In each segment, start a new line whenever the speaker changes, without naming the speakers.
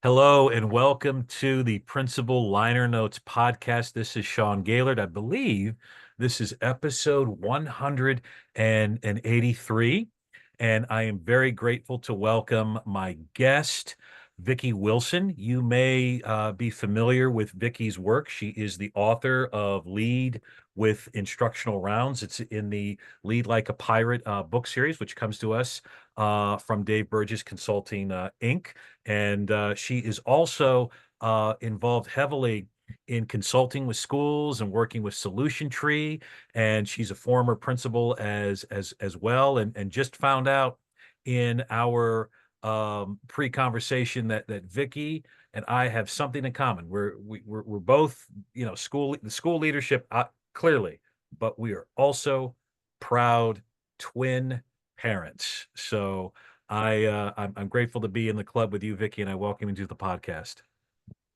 Hello and welcome to the Principal Liner Notes podcast. This is Sean Gaylord. I believe this is episode 183. And I am very grateful to welcome my guest, Vicki Wilson. You may be familiar with Vicki's work. She is the author of Lead with Instructional Rounds. It's in the Lead Like a Pirate book series, which comes to us from Dave Burgess Consulting Inc. And she is also involved heavily in consulting with schools and working with Solution Tree. And she's a former principal as well. And just found out in our pre-conversation that Vicki and I have something in common. We're both, the school leadership clearly, but we are also proud twin parents. So I'm grateful to be in the club with you, Vicki, and I welcome you to the podcast.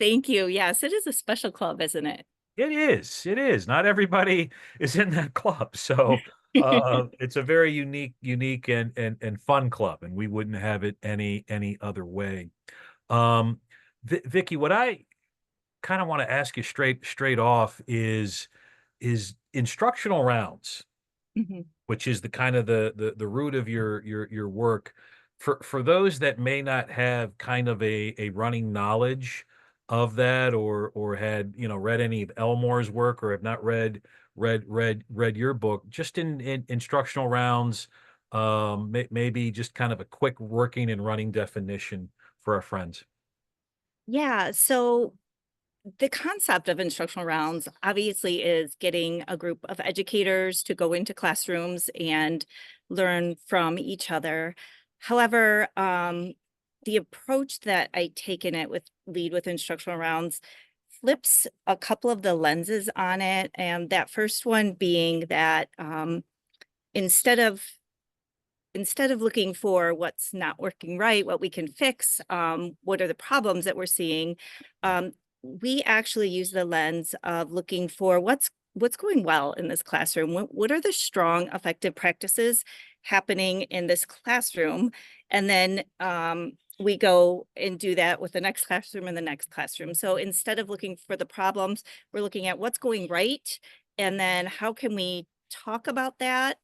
Thank you. Yes, it is a special club, isn't it?
It is. It is. Not everybody is in that club, so it's a very unique and fun club, and we wouldn't have it any other way. Um, Vicki, what I kind of want to ask you straight off is instructional rounds,
Mhm.
which is the kind of the root of your work. For those that may not have kind of a running knowledge of that, or had read any of Elmore's work, or have not read your book, just in instructional rounds, maybe just kind of a quick working and running definition for our friends.
Yeah, so the concept of instructional rounds obviously is getting a group of educators to go into classrooms and learn from each other. However, the approach that I take in it with lead with instructional rounds flips a couple of the lenses on it. And that first one being that instead of instead of looking for what's not working right, what we can fix, what are the problems that we're seeing, we actually use the lens of looking for what's going well in this classroom. What are the strong, effective practices happening in this classroom? And then we go and do that with the next classroom and the next classroom. So instead of looking for the problems, we're looking at what's going right, and then how can we talk about that,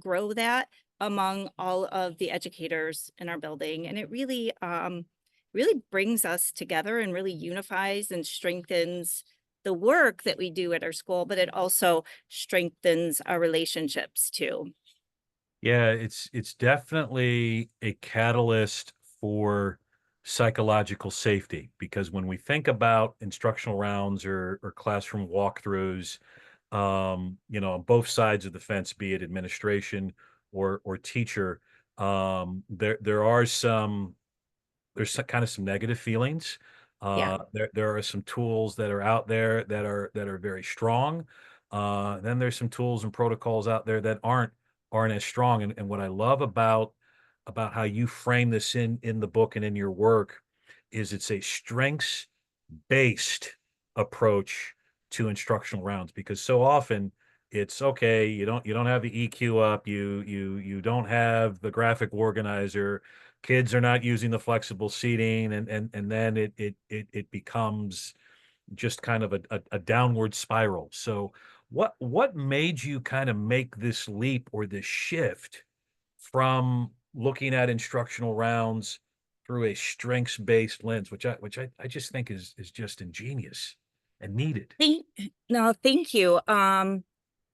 grow that among all of the educators in our building. And it really brings us together and really unifies and strengthens the work that we do at our school, but it also strengthens our relationships too.
Yeah, it's definitely a catalyst for psychological safety, because when we think about instructional rounds or classroom walkthroughs, on both sides of the fence, be it administration or teacher, there are kind of some negative feelings.
Yeah.
There are some tools that are out there that are very strong. Then there's some tools and protocols out there that aren't as strong. And what I love about how you frame this in the book and in your work is it's a strengths based approach to instructional rounds, because so often it's okay, you don't have the EQ up, you don't have the graphic organizer, kids are not using the flexible seating, and then it becomes just kind of a downward spiral. So what made you kind of make this leap or this shift from looking at instructional rounds through a strengths-based lens, which I just think is just ingenious and needed.
Thank, no, thank you.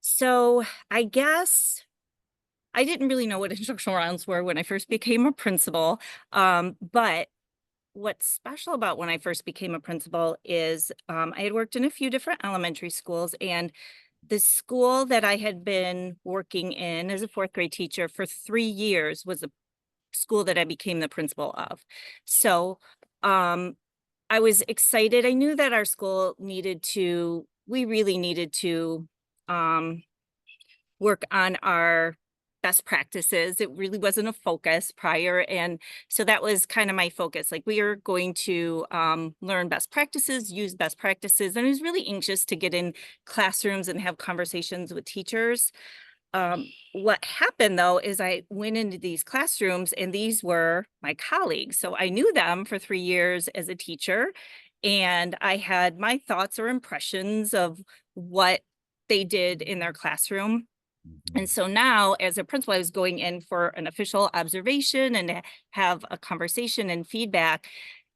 So I guess I didn't really know what instructional rounds were when I first became a principal. But what's special about when I first became a principal is I had worked in a few different elementary schools, and the school that I had been working in as a fourth grade teacher for 3 years was a school that I became the principal of. So I was excited. I knew that our school we really needed to um, work on our best practices. It really wasn't a focus prior. And so that was kind of my focus. Like, we are going to learn best practices, use best practices. And I was really anxious to get in classrooms and have conversations with teachers. What happened though is I went into these classrooms and these were my colleagues. So I knew them for 3 years as a teacher, and I had my thoughts or impressions of what they did in their classroom. And
Mhm.
so now, as a principal, I was going in for an official observation and to have a conversation and feedback.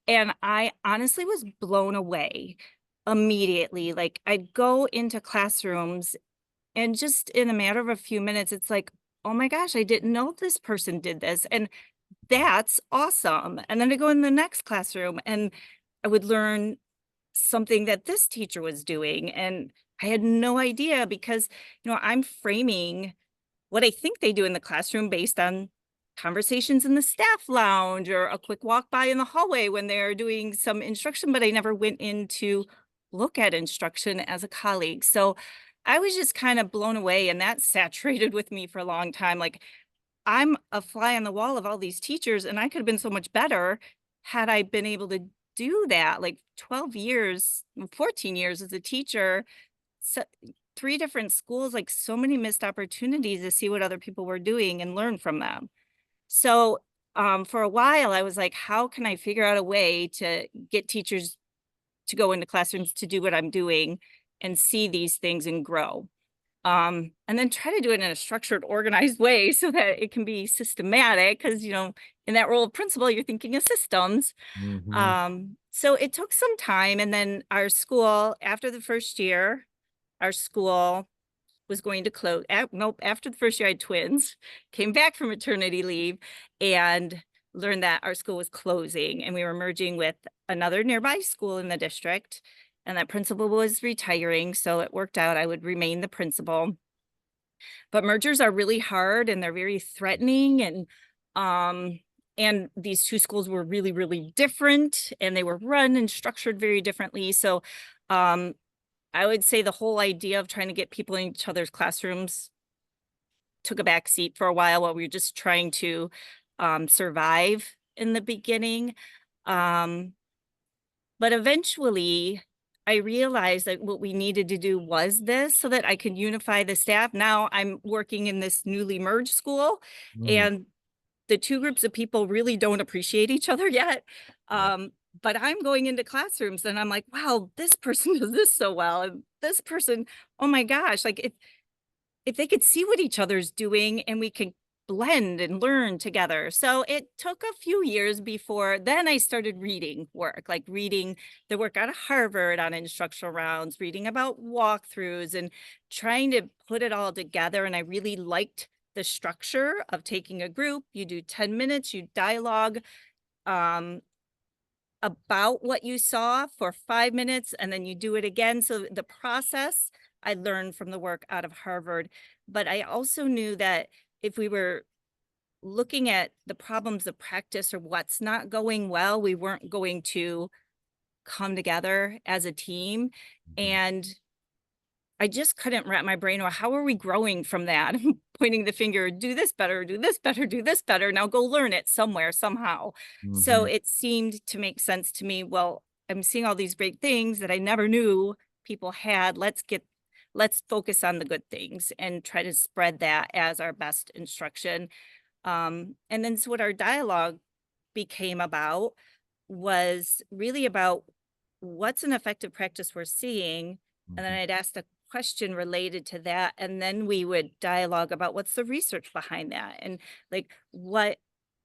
And I honestly was blown away immediately. Like, I'd go into classrooms and just in a matter of a few minutes, it's like, oh my gosh, I didn't know this person did this. And that's awesome. And then I go in the next classroom and I would learn something that this teacher was doing. And I had no idea because, I'm framing what I think they do in the classroom based on conversations in the staff lounge or a quick walk by in the hallway when they're doing some instruction, but I never went in to look at instruction as a colleague. So I was just kind of blown away, and that saturated with me for a long time. Like, I'm a fly on the wall of all these teachers, and I could have been so much better had I been able to do that. Like 12 years, 14 years as a teacher, so 3 different schools, like, so many missed opportunities to see what other people were doing and learn from them. So, for a while, I was like, "How can I figure out a way to get teachers to go into classrooms to do what I'm doing and see these things and grow?" And then try to do it in a structured, organized way so that it can be systematic. Because in that role of principal, you're thinking of systems.
Mhm.
So it took some time, and then our school, after the first year, our school was going to close. Nope, after the first year, I had twins, came back from maternity leave, and learned that our school was closing and we were merging with another nearby school in the district. And that principal was retiring. So it worked out. I would remain the principal. But mergers are really hard and they're very threatening. And these two schools were really, really different and they were run and structured very differently. So um I would say the whole idea of trying to get people in each other's classrooms took a back seat for a while we were just trying to survive in the beginning. Um, but eventually, I realized that what we needed to do was this so that I could unify the staff. Now I'm working in this newly merged school,
Mm.
and the two groups of people really don't appreciate each other yet.
Yeah.
Um, but I'm going into classrooms and I'm like, wow, this person does this so well. And this person, oh my gosh, like if they could see what each other's doing and we could blend and learn together. So it took a few years before then I started reading work, like reading the work out of Harvard on instructional rounds, reading about walkthroughs and trying to put it all together. And I really liked the structure of taking a group, you do 10 minutes, you dialogue um, about what you saw for 5 minutes, and then you do it again. So the process I learned from the work out of Harvard. But I also knew that if we were looking at the problems of practice or what's not going well, we weren't going to come together as a team.
Mhm.
And I just couldn't wrap my brain around how are we growing from that? Pointing the finger, do this better, do this better, do this better. Now go learn it somewhere, somehow. So
Mhm.
it seemed to make sense to me. Well, I'm seeing all these great things that I never knew people had. Let's focus on the good things and try to spread that as our best instruction. And then so what our dialogue became about was really about what's an effective practice we're seeing. And then
Mhm.
I'd ask a question related to that. And then we would dialogue about what's the research behind that and like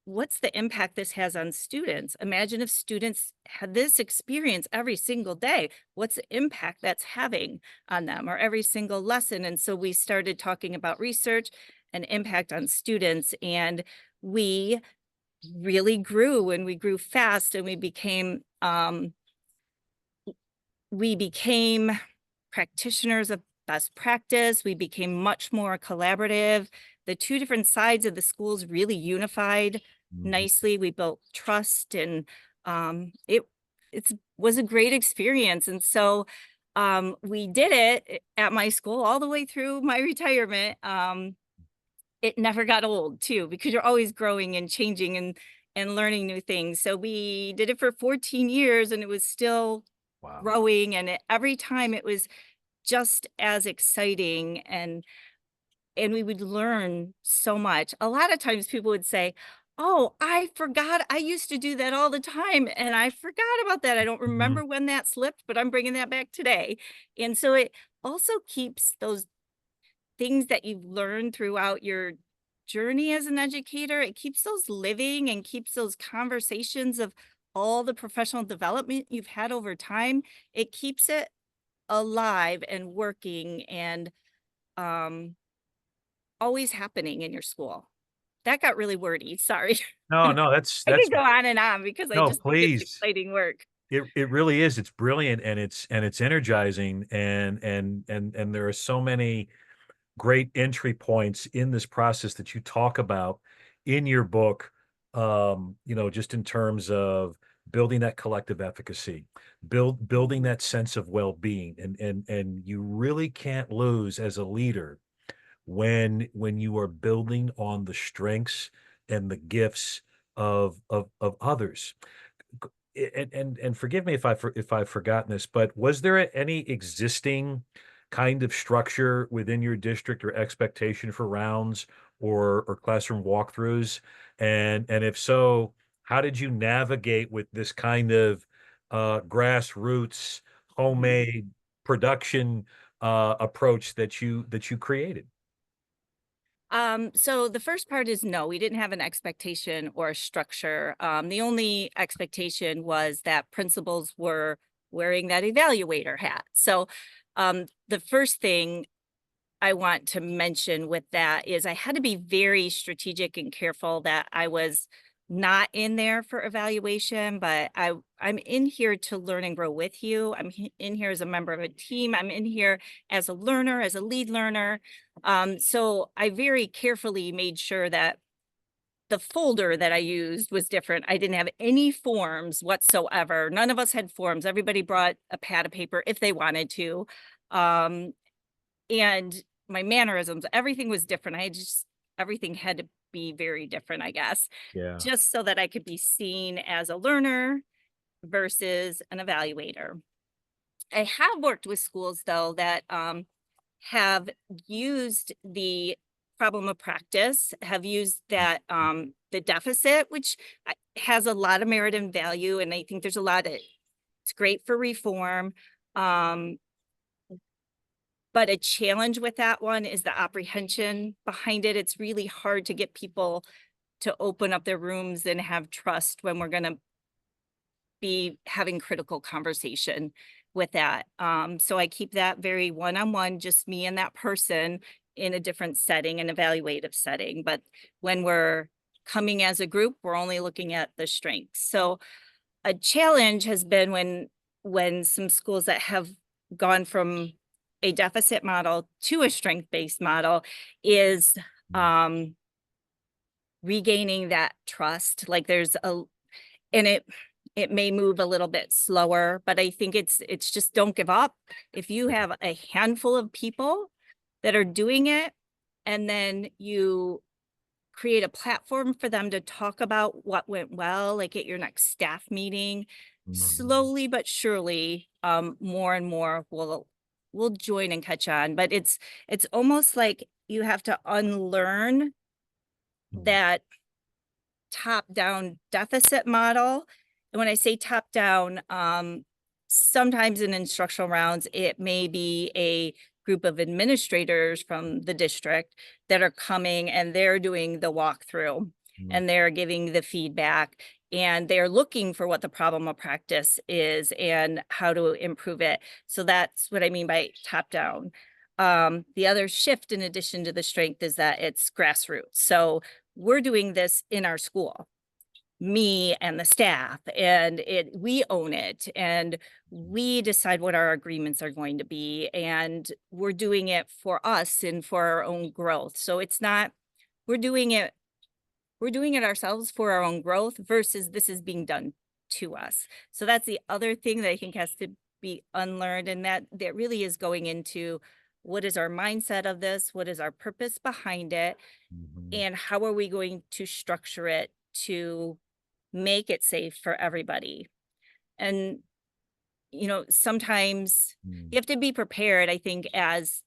what's the impact this has on students. Imagine if students had this experience every single day. What's the impact that's having on them or every single lesson? And so we started talking about research and impact on students. And we really grew and we grew fast and we became practitioners of best practice. We became much more collaborative. The two different sides of the schools really unified
Mhm.
nicely. We built trust and it was a great experience. And so we did it at my school all the way through my retirement. It never got old too, because you're always growing and changing and learning new things. So we did it for 14 years and it was still
Wow.
growing, and every time it was just as exciting. And and we would learn so much. A lot of times people would say, "Oh, I forgot. I used to do that all the time, and I forgot about that. I don't
Mhm.
remember when that slipped, but I'm bringing that back today." And so it also keeps those things that you've learned throughout your journey as an educator, it keeps those living and keeps those conversations of all the professional development you've had over time. It keeps it alive and working and um, always happening in your school. That got really wordy. Sorry.
No, no,
I
that's
could go on and on because I
no,
just think it's
please.
exciting work.
It really is. It's brilliant and it's energizing and there are so many great entry points in this process that you talk about in your book, just in terms of building that collective efficacy, building
Mhm.
that sense of well-being, and you really can't lose as a leader when you are building on the strengths and the gifts of others. And forgive me if I've forgotten this, but was there any existing kind of structure within your district or expectation for rounds or classroom walkthroughs? And if so, how did you navigate with this kind of grassroots,
Mhm.
homemade production approach that you created?
So the first part is no, we didn't have an expectation or a structure. The only expectation was that principals were wearing that evaluator hat. So the first thing I want to mention with that is I had to be very strategic and careful that I was not in there for evaluation, but I'm in here to learn and grow with you. In here as a member of a team. I'm in here as a learner, as a lead learner. So I very carefully made sure that the folder that I used was different. I didn't have any forms whatsoever. None of us had forms. Everybody brought a pad of paper if they wanted to. Um, and my mannerisms, everything was different. Everything had to be very different, I guess,
Yeah.
just so that I could be seen as a learner versus an evaluator. I have worked with schools though that have used the problem of practice, have used that the deficit, which has a lot of merit and value, and I think there's a lot of it's great for reform. Um, but a challenge with that one is the apprehension behind it. It's really hard to get people to open up their rooms and have trust when we're going to be having critical conversation with that. So I keep that very one-on-one, just me and that person in a different setting, an evaluative setting. But when we're coming as a group, we're only looking at the strengths. So a challenge has been when some schools that have gone from a deficit model to a strength-based model is
Mm.
um regaining that trust. Like there's a and it may move a little bit slower, but I think it's just don't give up. If you have a handful of people that are doing it and then you create a platform for them to talk about what went well, like at your next staff meeting,
Mhm.
slowly but surely, more and more will join and catch on. But it's almost like you have to unlearn
Mm.
that top-down deficit model. And when I say top-down, sometimes in instructional rounds, it may be a group of administrators from the district that are coming and they're doing the walkthrough
Mm.
and they're giving the feedback and they're looking for what the problem of practice is and how to improve it. So that's what I mean by top down. The other shift in addition to the strength is that it's grassroots. So we're doing this in our school, me and the staff, and it we own it and we decide what our agreements are going to be, and we're doing it for us and for our own growth. So it's not we're doing it we're doing it ourselves for our own growth versus this is being done to us. So that's the other thing that I think has to be unlearned, and that really is going into what is our mindset of this, what is our purpose behind it,
Mhm.
and how are we going to structure it to make it safe for everybody. And sometimes you
Mm.
have to be prepared, I think, as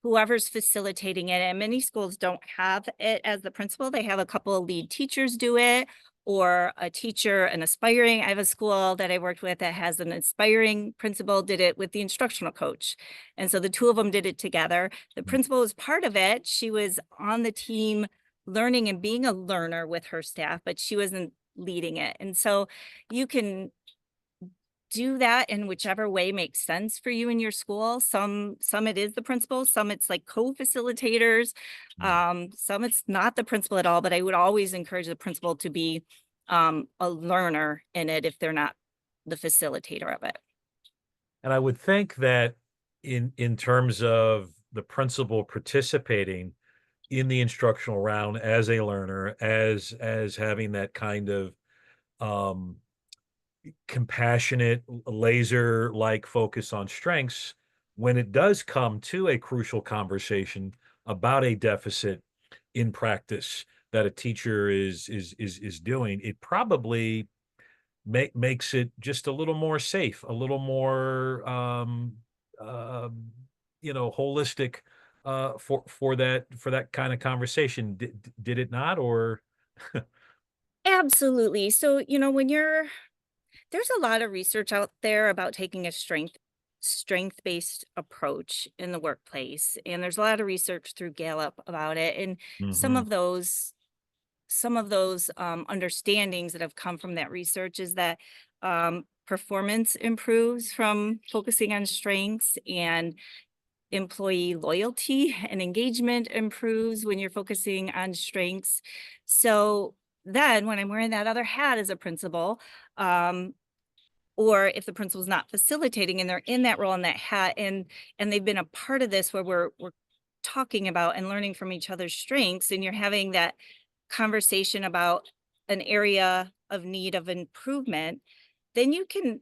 whoever's facilitating it, and many schools don't have it as the principal. They have a couple of lead teachers do it, or a teacher, an aspiring. I have a school that I worked with that has an aspiring principal did it with the instructional coach. And so the two of them did it together. The principal was part of it. She was on the team learning and being a learner with her staff, but she wasn't leading it. And so you can do that in whichever way makes sense for you in your school. Some it is the principal, some it's like co-facilitators,
Mm.
some it's not the principal at all, but I would always encourage the principal to be a learner in it if they're not the facilitator of it.
And I would think that in terms of the principal participating in the instructional round as a learner, as having that kind of um, compassionate, laser-like focus on strengths, when it does come to a crucial conversation about a deficit in practice that a teacher is doing, it probably makes it just a little more safe, a little more um, holistic for that kind of conversation. Did it not? Or
Absolutely. So, there's a lot of research out there about taking a strength-based approach in the workplace, and there's a lot of research through Gallup about it, and some
Mhm,
of those understandings that have come from that research is that performance improves from focusing on strengths, and employee loyalty and engagement improves when you're focusing on strengths. So then when I'm wearing that other hat as a principal, um, or if the principal's not facilitating and they're in that role in that hat, and they've been a part of this where we're talking about and learning from each other's strengths, and you're having that conversation about an area of need of improvement, then you can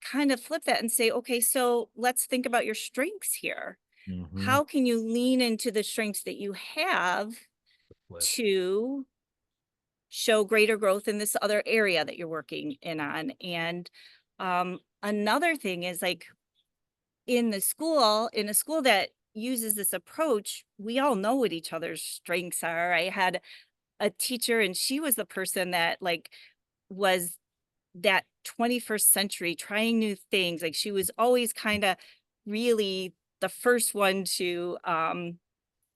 kind of flip that and say, okay, so let's think about your strengths here.
mhm,
How can you lean into the strengths that you have
flip.
to show greater growth in this other area that you're working in on? And another thing is like in a school that uses this approach, we all know what each other's strengths are. I had a teacher and she was the person that like was that 21st century trying new things. Like she was always kind of really the first one to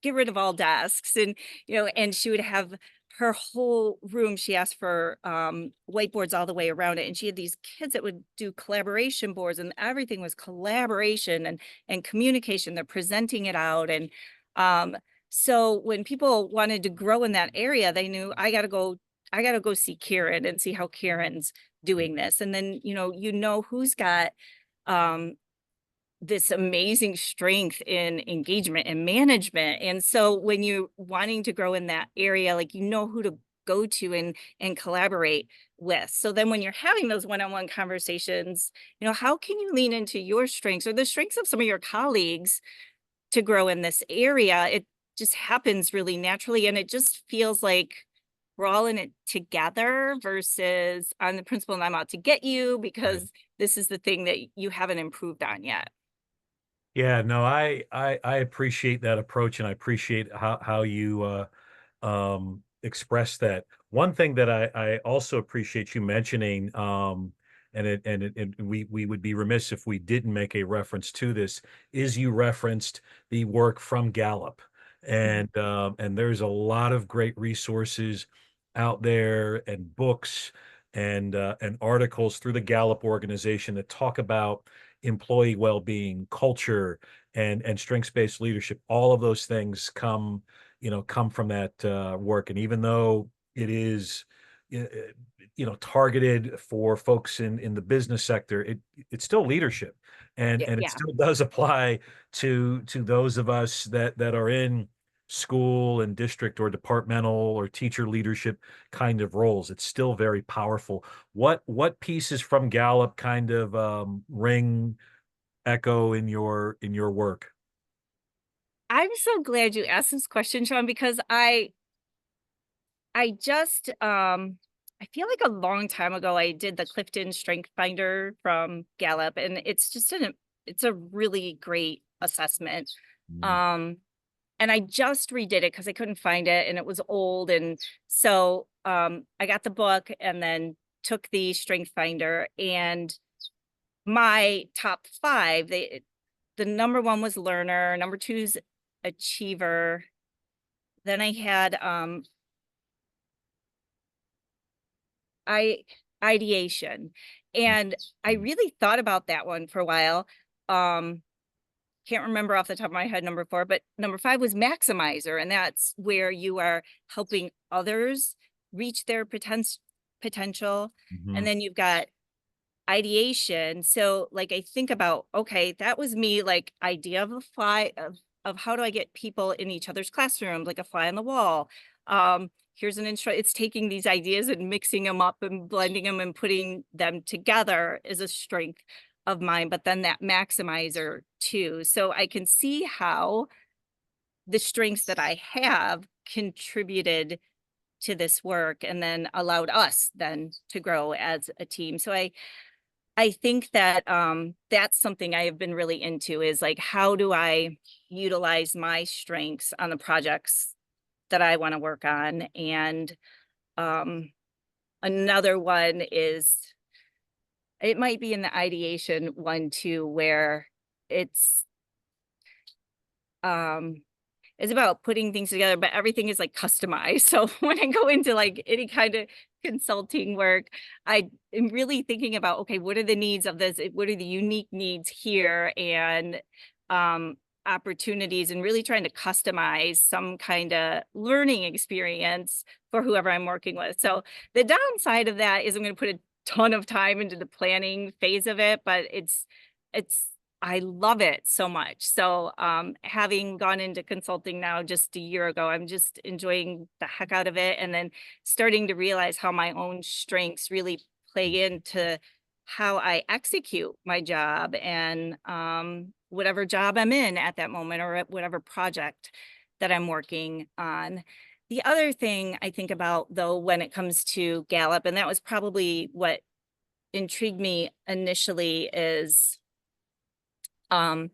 get rid of all desks, and she would have her whole room, she asked for whiteboards all the way around it, and she had these kids that would do collaboration boards, and everything was collaboration and communication. They're presenting it out, and um so when people wanted to grow in that area, they knew I got to go see Karen and see how Karen's doing this, and then who's got um this amazing strength in engagement and management. And so when you're wanting to grow in that area, like who to go to and collaborate with. So then when you're having those one-on-one conversations, how can you lean into your strengths or the strengths of some of your colleagues to grow in this area? It just happens really naturally, and it just feels like we're all in it together versus I'm the principal and I'm out to get you
Right.
because this is the thing that you haven't improved on yet.
Yeah, no, I appreciate that approach, and I appreciate how you express that. One thing that I also appreciate you mentioning, and we would be remiss if we didn't make a reference to this, is you referenced the work from Gallup,
Mhm.
and there's a lot of great resources out there, and books, and articles through the Gallup organization that talk about employee well-being, culture, and strengths-based leadership. All of those things come from that work. And even though it is, uh, targeted for folks in the business sector, it's still leadership, and
Yeah,
and it
yeah.
still does apply to those of us that are in school and district or departmental or teacher leadership kind of roles. It's still very powerful. What pieces from Gallup kind of ring echo in your work?
I'm so glad you asked this question, Sean, because I just I feel like a long time ago I did the Clifton Strength Finder from Gallup, and it's a really great assessment.
Mm.
Um, and I just redid it because I couldn't find it and it was old. And so I got the book and then took the strength finder, and my top five, the number one was learner, number two's achiever. Then I had I ideation. And I
Mm.
really thought about that one for a while. Um can't remember off the top of my head number four, but number five was maximizer, and that's where you are helping others reach their potential. And
Mhm.
then you've got ideation. So like I think about, okay, that was me, like idea of a fly of how do I get people in each other's classrooms, like a fly on the wall. Here's an intro. It's taking these ideas and mixing them up and blending them and putting them together is a strength of mine, but then that maximizer too. So I can see how the strengths that I have contributed to this work and then allowed us then to grow as a team. So I think that that's something I have been really into, is like, how do I utilize my strengths on the projects that I want to work on? And um, another one is, it might be in the ideation one too, where it's um it's about putting things together, but everything is like customized. So when I go into like any kind of consulting work, I am really thinking about, okay, what are the needs of this? What are the unique needs here? And um, opportunities, and really trying to customize some kind of learning experience for whoever I'm working with. So the downside of that is I'm going to put a ton of time into the planning phase of it, but it's I love it so much. So, having gone into consulting now just a year ago, I'm just enjoying the heck out of it. And then starting to realize how my own strengths really play into how I execute my job, and whatever job I'm in at that moment, or at whatever project that I'm working on. The other thing I think about, though, when it comes to Gallup, and that was probably what intrigued me initially, is um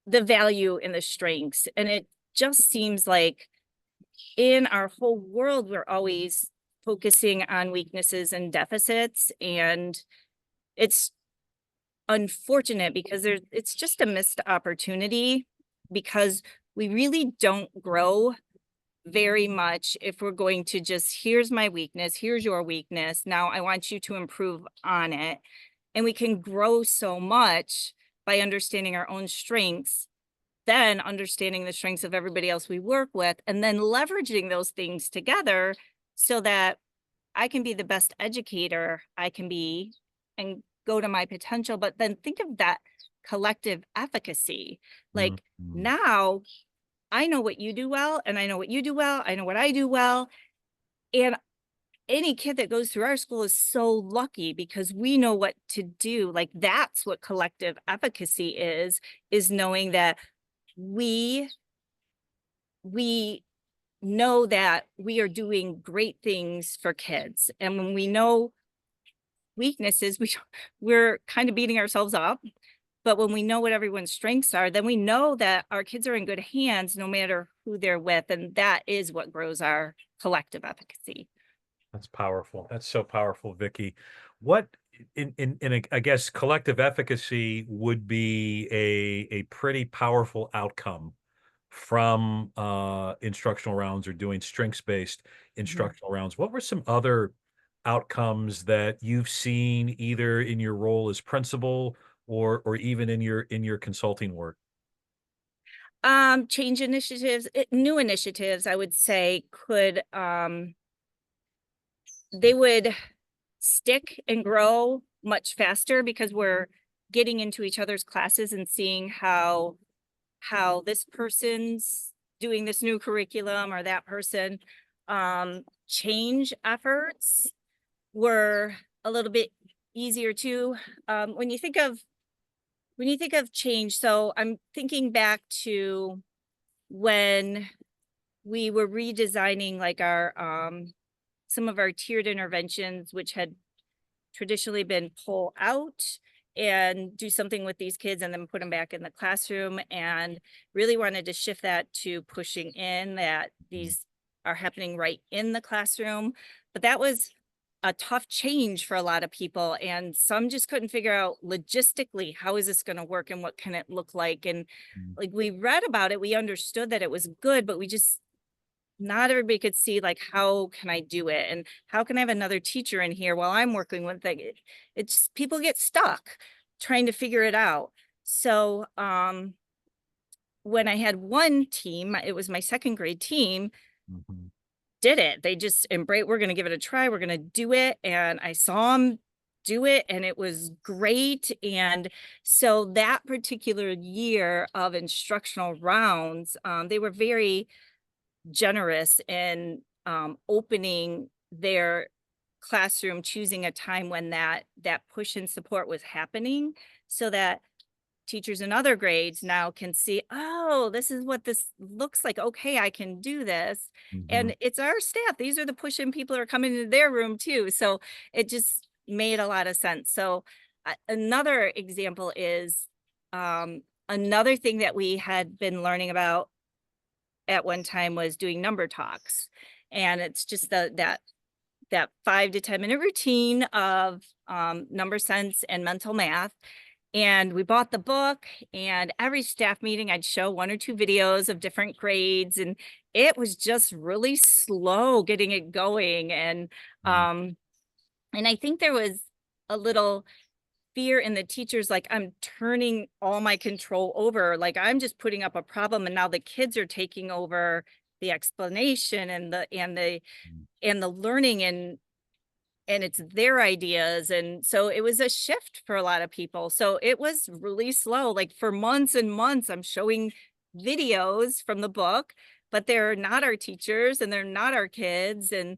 the value in the strengths. And it just seems like in our whole world we're always focusing on weaknesses and deficits, and it's unfortunate because it's just a missed opportunity, because we really don't grow very much if we're going to just, here's my weakness, here's your weakness, now I want you to improve on it. And we can grow so much by understanding our own strengths, then understanding the strengths of everybody else we work with, and then leveraging those things together so that I can be the best educator I can be and go to my potential. But then think of that collective efficacy.
Mhm.
Like, now I know what you do well, and I know what you do well, I know what I do well. And any kid that goes through our school is so lucky because we know what to do. Like, that's what collective efficacy is knowing that we we know that we are doing great things for kids. And when we know weaknesses, we're kind of beating ourselves up. But when we know what everyone's strengths are, then we know that our kids are in good hands no matter who they're with. And that is what grows our collective efficacy.
That's powerful. That's so powerful, Vicky. What I guess collective efficacy would be a pretty powerful outcome from instructional rounds, or doing strengths-based
Mhm.
instructional rounds. What were some other outcomes that you've seen either in your role as principal, or even in your consulting work?
Change initiatives, new initiatives, I would say, could they would stick and grow much faster because we're getting into each other's classes and seeing how this person's doing this new curriculum, or that person. Change efforts were a little bit easier too. When you think of change, so I'm thinking back to when we were redesigning like our some of our tiered interventions, which had traditionally been pull out and do something with these kids and then put them back in the classroom, and really wanted to shift that to pushing in that
Mhm.
these are happening right in the classroom. But that was a tough change for a lot of people, and some just couldn't figure out logistically, how is this going to work and what can it look like? And
Mhm.
like, we read about it, we understood that it was good, but we just, not everybody could see, like, how can I do it, and how can I have another teacher in here while I'm working with it's people get stuck trying to figure it out. So when I had one team, it was my second grade team,
Mhm.
did it. They just embrace, we're going to give it a try. We're going to do it. And I saw them do it, and it was great. And so that particular year of instructional rounds, they were very generous in opening their classroom, choosing a time when that push and support was happening, so that teachers in other grades now can see, oh, this is what this looks like. Okay, I can do this.
Mhm.
And it's our staff. These are the push-in people who are coming into their room too. So it just made a lot of sense. So another example is another thing that we had been learning about at one time was doing number talks. And it's just that 5 to 10 minute routine of number sense and mental math. And we bought the book, and every staff meeting I'd show one or two videos of different grades, and it was just really slow getting it going.
Mhm.
And I think there was a little fear in the teachers, like, I'm turning all my control over, like I'm just putting up a problem, and now the kids are taking over the explanation and the learning, and it's their ideas. And so it was a shift for a lot of people. So it was really slow. Like, for months and months, I'm showing videos from the book, but they're not our teachers and they're not our kids. And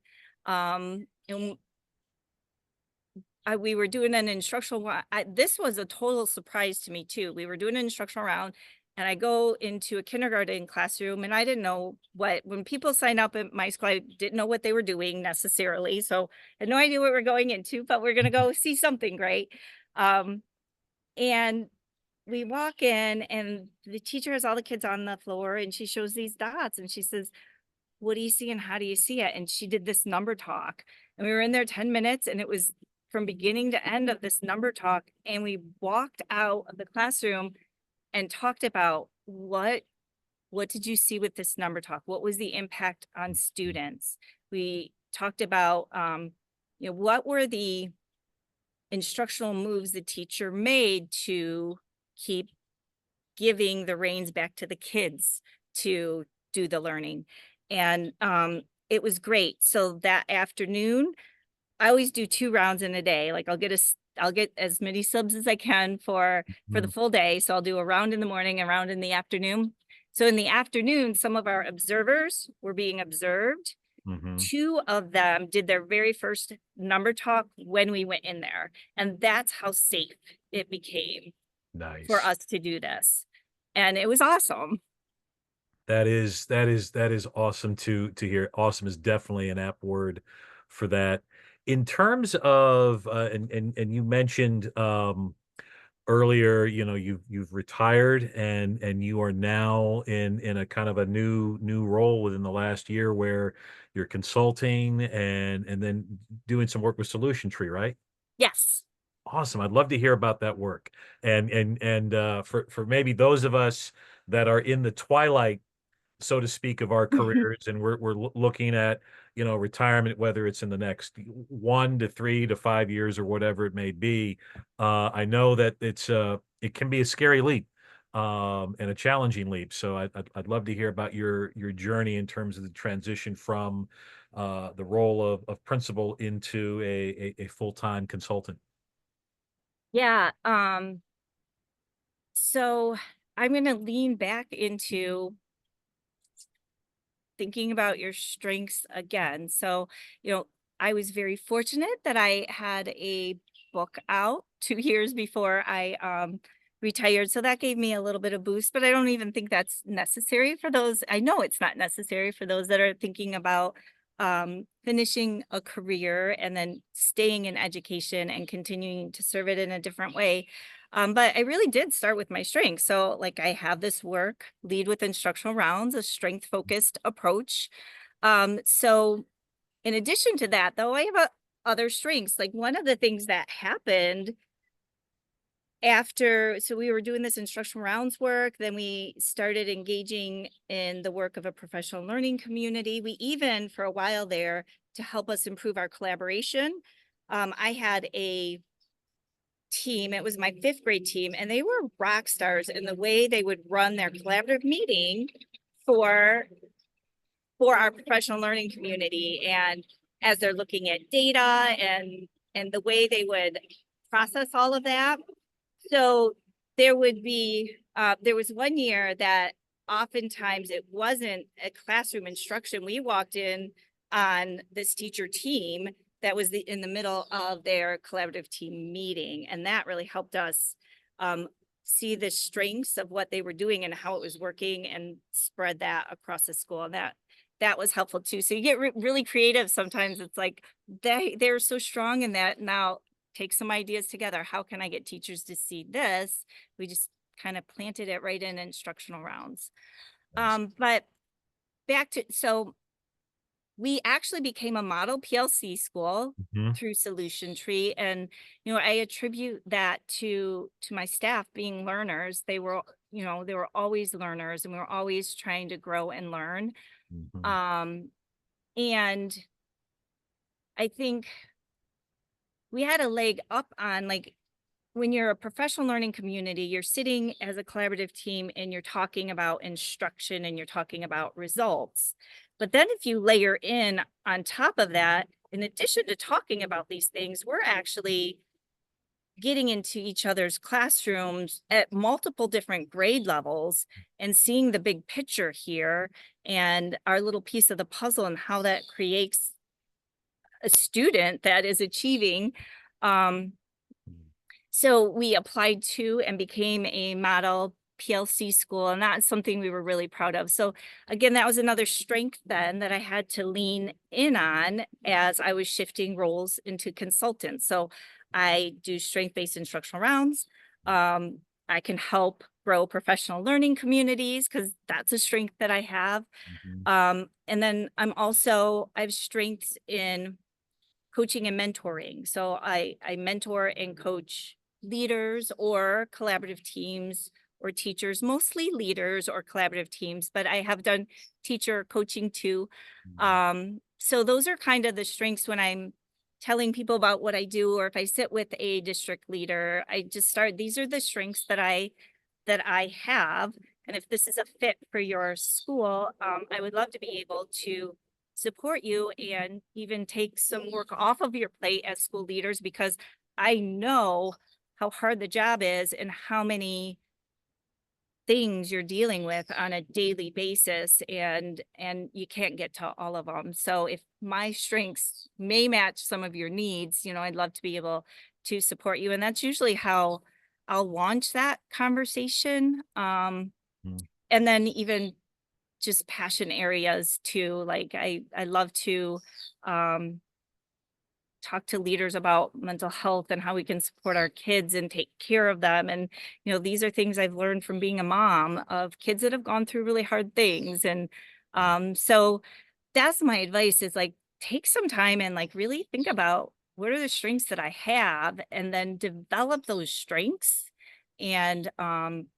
we were doing an instructional this was a total surprise to me too. We were doing an instructional round, and I go into a kindergarten classroom, and I didn't know what, when people sign up at my school, I didn't know what they were doing necessarily. So I had no idea what we're going into, but we're gonna go see something great. Um, and we walk in, and the teacher has all the kids on the floor, and she shows these dots, and she says, what do you see and how do you see it? And she did this number talk, and we were in there 10 minutes, and it was from beginning to end of this number talk. And we walked out of the classroom and talked about what did you see with this number talk? What was the impact on students? We talked about what were the instructional moves the teacher made to keep giving the reins back to the kids to do the learning. And it was great. So that afternoon, I always do 2 rounds in a day. Like, I'll get as many subs as I can for the
Mhm.
full day. So I'll do a round in the morning, a round in the afternoon. So in the afternoon, some of our observers were being observed.
Mhm.
2 of them did their very first number talk when we went in there. And that's how safe it became for
Nice.
us to do this. And it was awesome.
That is awesome to hear. Awesome is definitely an apt word for that. In terms of and you mentioned earlier, you've retired and you are now in a kind of a new role within the last year where you're consulting and then doing some work with Solution Tree, right?
Yes.
Awesome. I'd love to hear about that work. And for maybe those of us that are in the twilight, so to speak, of our careers, and we're looking at, retirement, whether it's in the next 1 to 3 to 5 years or whatever it may be. I know that it can be a scary leap, and a challenging leap. So I'd love to hear about your journey in terms of the transition from the role of principal into a full-time consultant.
Yeah. So I'm going to lean back into thinking about your strengths again. So, I was very fortunate that I had a book out 2 years before I retired. So that gave me a little bit of boost, but I don't even think that's necessary for those. I know it's not necessary for those that are thinking about finishing a career and then staying in education and continuing to serve it in a different way. But I really did start with my strengths. So, like, I have this work, lead with instructional rounds, a strength focused approach. So, in addition to that, though, I have other strengths. Like, one of the things that happened so we were doing this instructional rounds work, then we started engaging in the work of a professional learning community. We even, for a while there, to help us improve our collaboration, I had a team. It was my fifth grade team, and they were rock stars in the way they would run their collaborative meeting for our professional learning community. And as they're looking at data and the way they would process all of that. So there was one year that oftentimes it wasn't a classroom instruction. We walked in on this teacher team that was in the middle of their collaborative team meeting. And that really helped us see the strengths of what they were doing and how it was working and spread that across the school. And that was helpful too. So you get really creative. Sometimes it's like they're so strong in that. Now take some ideas together. How can I get teachers to see this? We just kind of planted it right in instructional rounds.
Nice.
But back to, so we actually became a model PLC school
Mhm.
through Solution Tree. And, I attribute that to my staff being learners. They were always learners, and we were always trying to grow and learn.
Mhm.
Um, and I think we had a leg up on, like, when you're a professional learning community, you're sitting as a collaborative team and you're talking about instruction and you're talking about results. But then if you layer in on top of that, in addition to talking about these things, we're actually getting into each other's classrooms at multiple different grade levels and seeing the big picture here and our little piece of the puzzle and how that creates a student that is achieving. Um, so we applied to and became a model PLC school, and that's something we were really proud of. So again, that was another strength then that I had to lean in on as I was shifting roles into consultant. So I do strength-based instructional rounds. I can help grow professional learning communities because that's a strength that I have.
Mhm.
And then I have strengths in coaching and mentoring. So I mentor and coach leaders or collaborative teams or teachers, mostly leaders or collaborative teams, but I have done teacher coaching too.
Mhm.
So those are kind of the strengths when I'm telling people about what I do, or if I sit with a district leader, I just start, these are the strengths that I have. And if this is a fit for your school, I would love to be able to support you and even take some work off of your plate as school leaders, because I know how hard the job is and how many things you're dealing with on a daily basis, and you can't get to all of them. So if my strengths may match some of your needs, I'd love to be able to support you. And that's usually how I'll launch that conversation.
Mhm.
And then even just passion areas too. Like I love to um talk to leaders about mental health and how we can support our kids and take care of them. And, these are things I've learned from being a mom of kids that have gone through really hard things. And so that's my advice, is like, take some time and like really think about what are the strengths that I have, and then develop those strengths and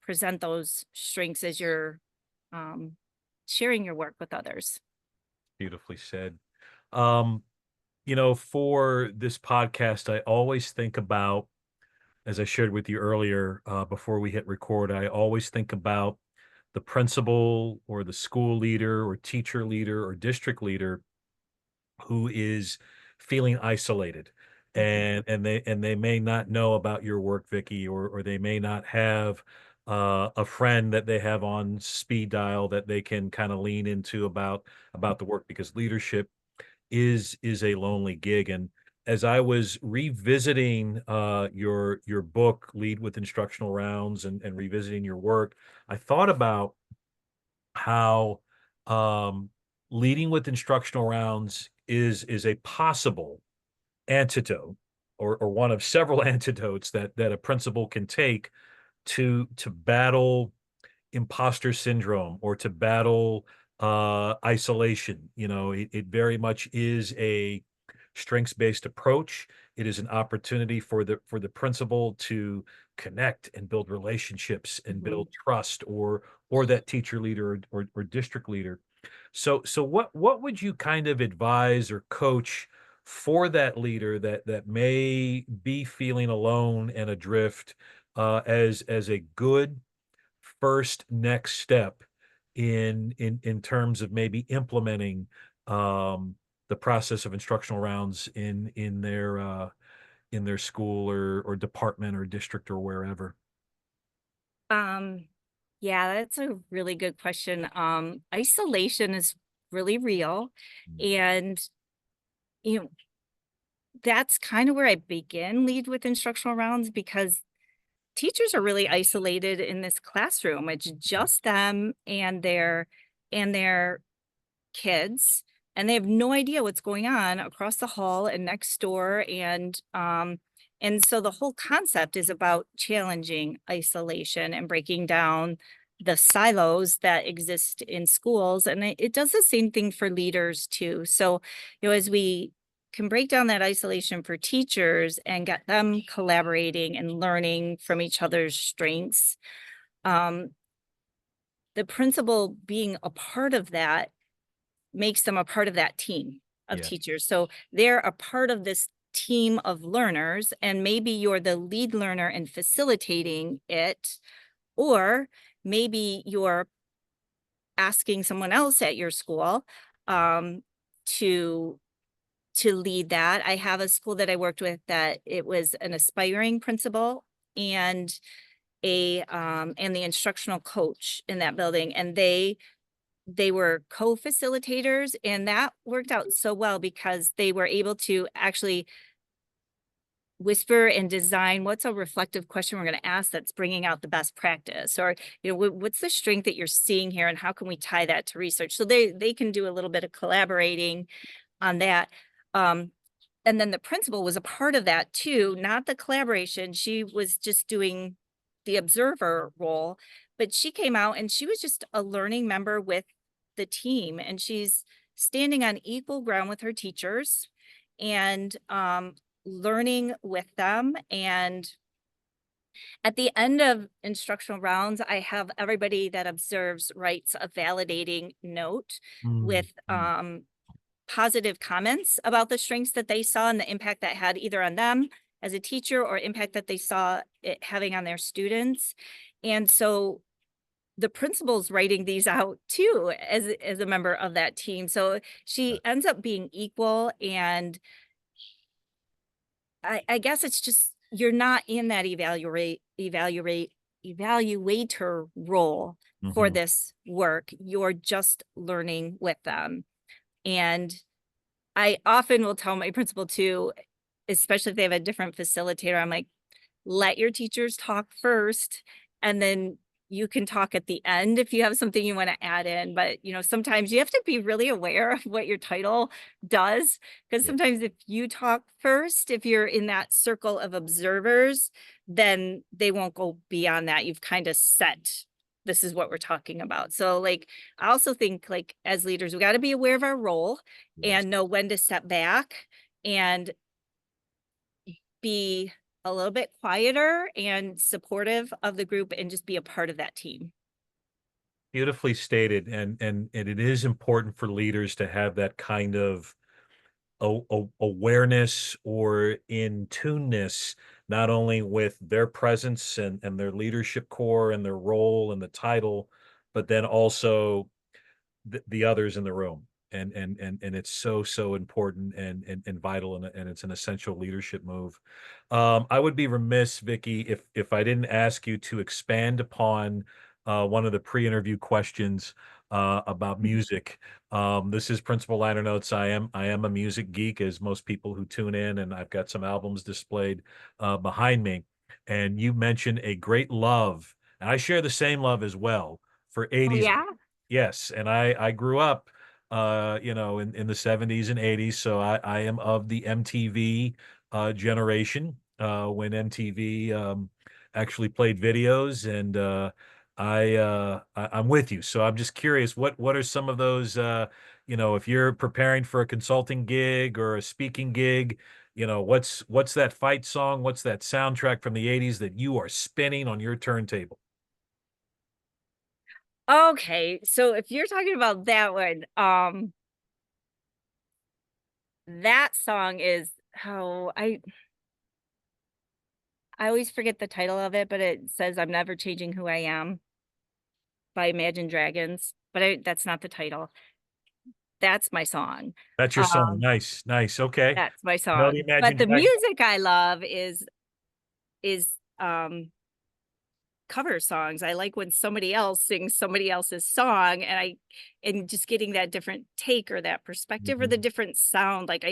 present those strengths as you're um, sharing your work with others.
Beautifully said. Um, for this podcast, I always think about, as I shared with you earlier, before we hit record, I always think about the principal or the school leader or teacher leader or district leader who is feeling isolated,
Mhm.
and they may not know about your work, Vicky, or they may not have a friend that they have on speed dial that they can kind of lean into about the work, because leadership is a lonely gig. And as I was revisiting your book, Lead with Instructional Rounds, and revisiting your work, I thought about how um leading with instructional rounds is a possible antidote, or one of several antidotes that a principal can take to battle imposter syndrome, or to battle isolation. It very much is a strengths-based approach. It is an opportunity for the principal to connect and build relationships and
Mhm.
build trust, or that teacher leader, or district leader. So what would you kind of advise or coach for that leader that may be feeling alone and adrift, as a good first next step in terms of maybe implementing um, the process of instructional rounds in their school, or department or district or wherever?
Um, yeah, that's a really good question. Isolation is really real.
Mm.
And, you know, that's kind of where I begin lead with instructional rounds because teachers are really isolated in this classroom. It's just them and their kids, and they have no idea what's going on across the hall and next door. And so the whole concept is about challenging isolation and breaking down the silos that exist in schools. And it does the same thing for leaders too. So, as we can break down that isolation for teachers and get them collaborating and learning from each other's strengths, um, the principal being a part of that makes them a part of that team of
Yeah.
teachers. So they're a part of this team of learners, and maybe you're the lead learner and facilitating it, or maybe you're asking someone else at your school um, to lead that. I have a school that I worked with that it was an aspiring principal and and the instructional coach in that building, and they were co-facilitators, and that worked out so well because they were able to actually whisper and design what's a reflective question we're going to ask that's bringing out the best practice, or what's the strength that you're seeing here and how can we tie that to research. So they can do a little bit of collaborating on that. um, and then the principal was a part of that too, not the collaboration. She was just doing the observer role, but she came out and she was just a learning member with the team, and she's standing on equal ground with her teachers and learning with them. And at the end of instructional rounds, I have everybody that observes writes a validating note
Mm,
with
mm.
positive comments about the strengths that they saw and the impact that had either on them as a teacher or impact that they saw it having on their students. And so the principal's writing these out too as a member of that team. So she ends up being equal. And I guess it's just you're not in that evaluator role for
Mhm.
this work. You're just learning with them. And I often will tell my principal too, especially if they have a different facilitator, I'm like, let your teachers talk first, and then you can talk at the end if you have something you want to add in. But sometimes you have to be really aware of what your title does, because
Yeah.
sometimes if you talk first, if you're in that circle of observers, then they won't go beyond that. You've kind of set this is what we're talking about. So like I also think like as leaders, we got to be aware of our role
Yes.
and know when to step back and be a little bit quieter and supportive of the group and just be a part of that team.
Beautifully stated, and it is important for leaders to have that kind of awareness, or in tuneness, not only with their presence and their leadership core and their role and the title, but then also the others in the room. And it's so important and vital, and it's an essential leadership move. I would be remiss, Vicky, if I didn't ask you to expand upon one of the pre-interview questions about music. This is Principal Liner Notes. I am a music geek, as most people who tune in, and I've got some albums displayed behind me. And you mentioned a great love, and I share the same love as well for
Oh
80s.
yeah.
Yes, and I grew up in the 70s and 80s. So I am of the MTV generation when MTV actually played videos, and I'm with you. So I'm just curious, what are some of those, if you're preparing for a consulting gig or a speaking gig, what's that fight song? What's that soundtrack from the 80s that you are spinning on your turntable?
Okay, so if you're talking about that one, that song is oh, I always forget the title of it, but it says "I'm Never Changing Who I Am" by Imagine Dragons, but that's not the title. That's my song.
That's your song.
Um,
Nice, nice. Okay.
that's my
I know the
song. But
Imagine
the
Dragons.
music I love is cover songs. I like when somebody else sings somebody else's song, and just getting that different take or that perspective or the
Mhm.
different sound. Like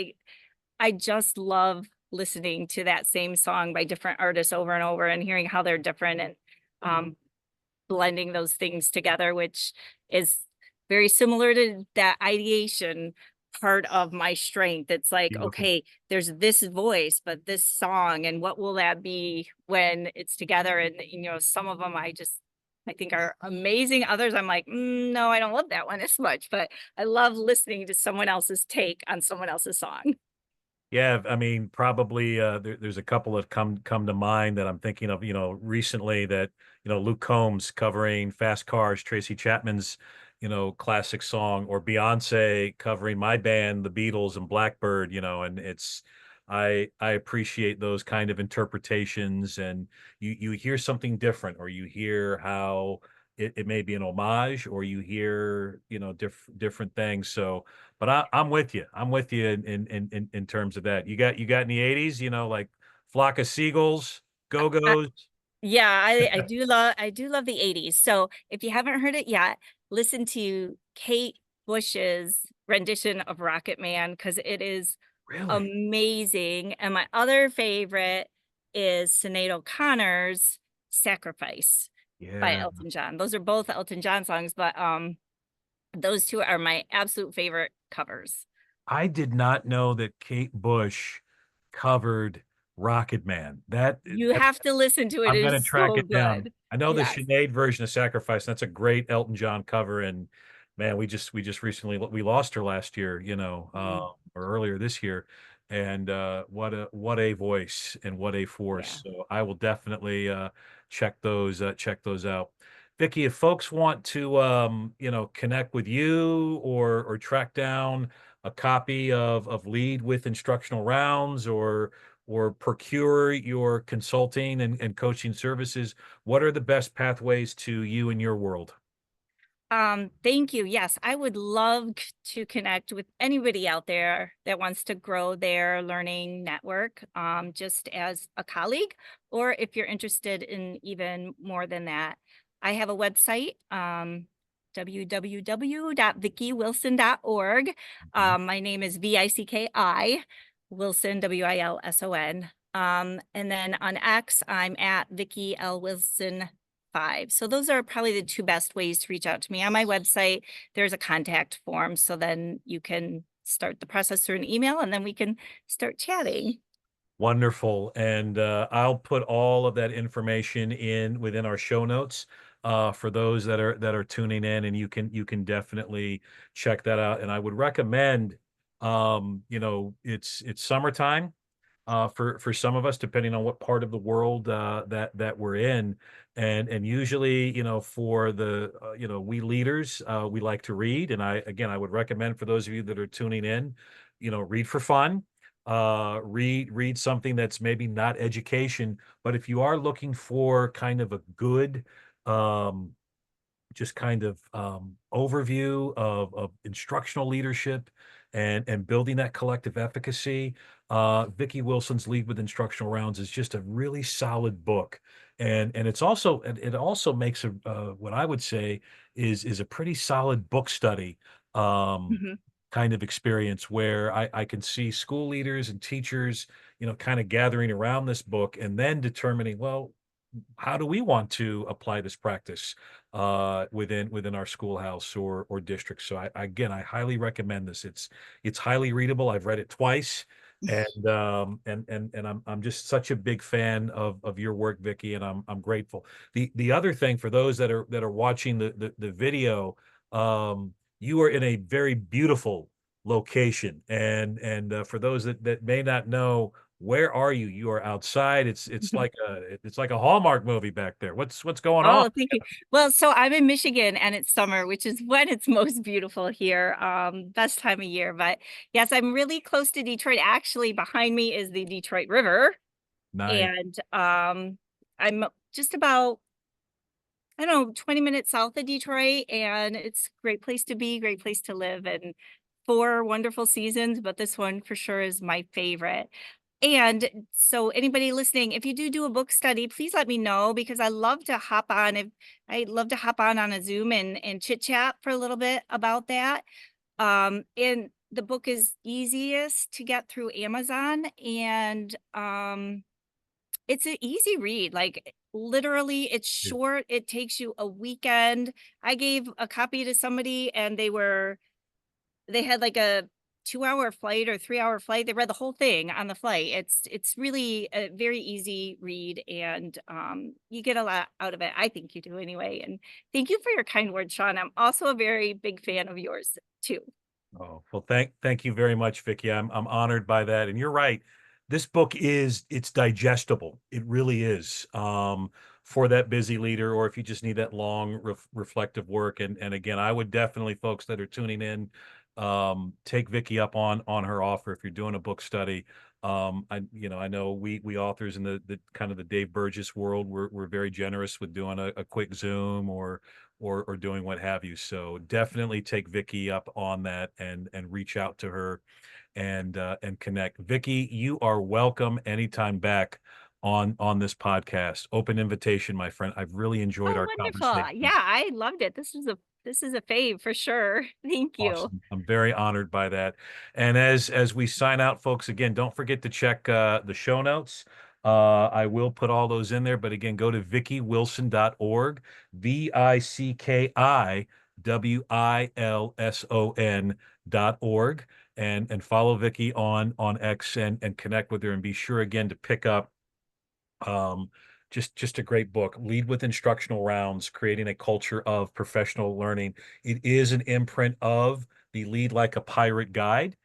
I just love listening to that same song by different artists over and over and hearing how they're different and um blending those things together, which is very similar to that ideation part of my strength. It's like,
Beautiful.
okay, there's this voice, but this song, and what will that be when it's together? And some of them I think are amazing. Others I'm like, no, I don't love that one as much, but I love listening to someone else's take on someone else's song.
Yeah, I mean, probably there's a couple that come to mind that I'm thinking of, recently that, Luke Combs covering Fast Cars, Tracy Chapman's, classic song, or Beyonce covering my band, the Beatles and Blackbird, and I appreciate those kind of interpretations, and you hear something different, or you hear how it may be an homage, or you hear, different things. So but I'm with you. I'm with you in terms of that. You got in the 80s, like Flock of Seagulls, Go-Go's.
Yeah, I do love the '80s. So, if you haven't heard it yet, listen to Kate Bush's rendition of Rocket Man because it is
Really?
amazing, and my other favorite is Sinead O'Connor's "Sacrifice" by
Yeah.
Elton John. Those are both Elton John songs, but, those 2 are my absolute favorite covers.
I did not know that Kate Bush covered Rocket Man.
You have to listen to it,
I'm
it
gonna
is
track
so
it down.
good.
I know the
Yes.
Sinead version of Sacrifice. That's a great Elton John cover, and man, we just recently we lost her last year,
Mm,
or earlier this year, and what a voice and what a
yeah.
force. So I will definitely check those out. Vicky, if folks want to connect with you or track down a copy of Lead with Instructional Rounds or procure your consulting and coaching services, what are the best pathways to you in your world?
Thank you. Yes, I would love to connect with anybody out there that wants to grow their learning network, just as a colleague, or if you're interested in even more than that. I have a website, www.vickiwilson.org.
Mhm.
My name is Vicki Wilson, Wilson. And then on X, I'm at Vicki L. Wilson 5. So those are probably the 2 best ways to reach out to me. On my website, there's a contact form, so then you can start the process through an email, and then we can start chatting.
Wonderful. And I'll put all of that information in within our show notes for those that are tuning in, and you can definitely check that out. And I would recommend, it's summertime for some of us, depending on what part of the world that we're in, and usually, for the we leaders, we like to read, and I would recommend for those of you that are tuning in, read for fun, read something that's maybe not education, but if you are looking for kind of a good um, just kind of overview of instructional leadership and building that collective efficacy. Vicki Wilson's Lead with Instructional Rounds is just a really solid book, and it also makes what I would say is a pretty solid book study.
Mhm.
Kind of experience where I can see school leaders and teachers, kind of gathering around this book and then determining, well, how do we want to apply this practice within our schoolhouse or district? So again, I highly recommend this. It's highly readable. I've read it twice, and I'm just such a big fan of your work, Vicki, and I'm grateful. The other thing for those that are watching the video, you are in a very beautiful location, and for those that may not know, where are you? You are outside. It's like a Hallmark movie back there. What's going on?
Oh, thank you. Well, so I'm in Michigan and it's summer, which is when it's most beautiful here. Best time of year. But yes, I'm really close to Detroit. Actually, behind me is the Detroit River.
Nice.
And I'm just about, I don't know, 20 minutes south of Detroit, and it's a great place to be, great place to live, and four wonderful seasons, but this one for sure is my favorite. And so anybody listening, if you do a book study, please let me know because I love to hop on a Zoom and chit chat for a little bit about that. And the book is easiest to get through Amazon, and it's an easy read. Like literally it's short. It takes you a weekend. I gave a copy to somebody and they had like a 2-hour flight or 3-hour flight. They read the whole thing on the flight. It's really a very easy read, and you get a lot out of it. I think you do anyway. And thank you for your kind words, Sean. I'm also a very big fan of yours too.
Oh, well, thank you very much, Vicky. I'm honored by that. And you're right. This book it's digestible. It really is. For that busy leader, or if you just need that long reflective work. And again, I would definitely, folks that are tuning in, take Vicky up on her offer if you're doing a book study. I know we authors in the kind of the Dave Burgess world, we're very generous with doing a quick Zoom or doing what have you. So definitely take Vicky up on that and reach out to her and connect. Vicky, you are welcome anytime back on this podcast. Open invitation, my friend. I've really enjoyed
Oh,
our
wonderful.
conversation.
Yeah, I loved it. This is a fave for sure. Thank you.
Awesome. I'm very honored by that. And as we sign out, folks, again, don't forget to check the show notes. I will put all those in there, but again, go to vickiwilson.org, VICKIWILSON.org, and follow Vicky on X and connect with her, and be sure again to pick up um, just a great book. Lead with Instructional Rounds, Creating a Culture of Professional Learning. It is an imprint of the Lead Like a Pirate Guide,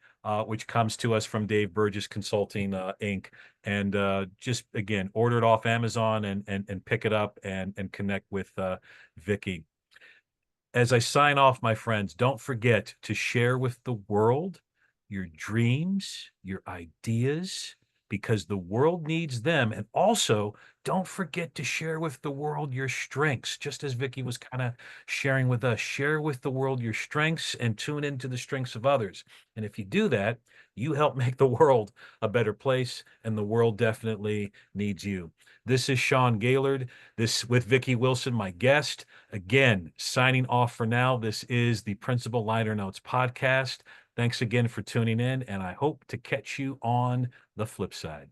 which comes to us from Dave Burgess Consulting, Inc. And just again, order it off Amazon and pick it up and connect with Vicky. As I sign off, my friends, don't forget to share with the world your dreams, your ideas, because the world needs them. And also, don't forget to share with the world your strengths, just as Vicky was kind of sharing with us. Share with the world your strengths and tune into the strengths of others. And if you do that, you help make the world a better place, and the world definitely needs you. This is Sean Gaylord. This with Vicki Wilson, my guest. Again, signing off for now. This is the Principal Liner Notes podcast. Thanks again for tuning in, and I hope to catch you on the flip side.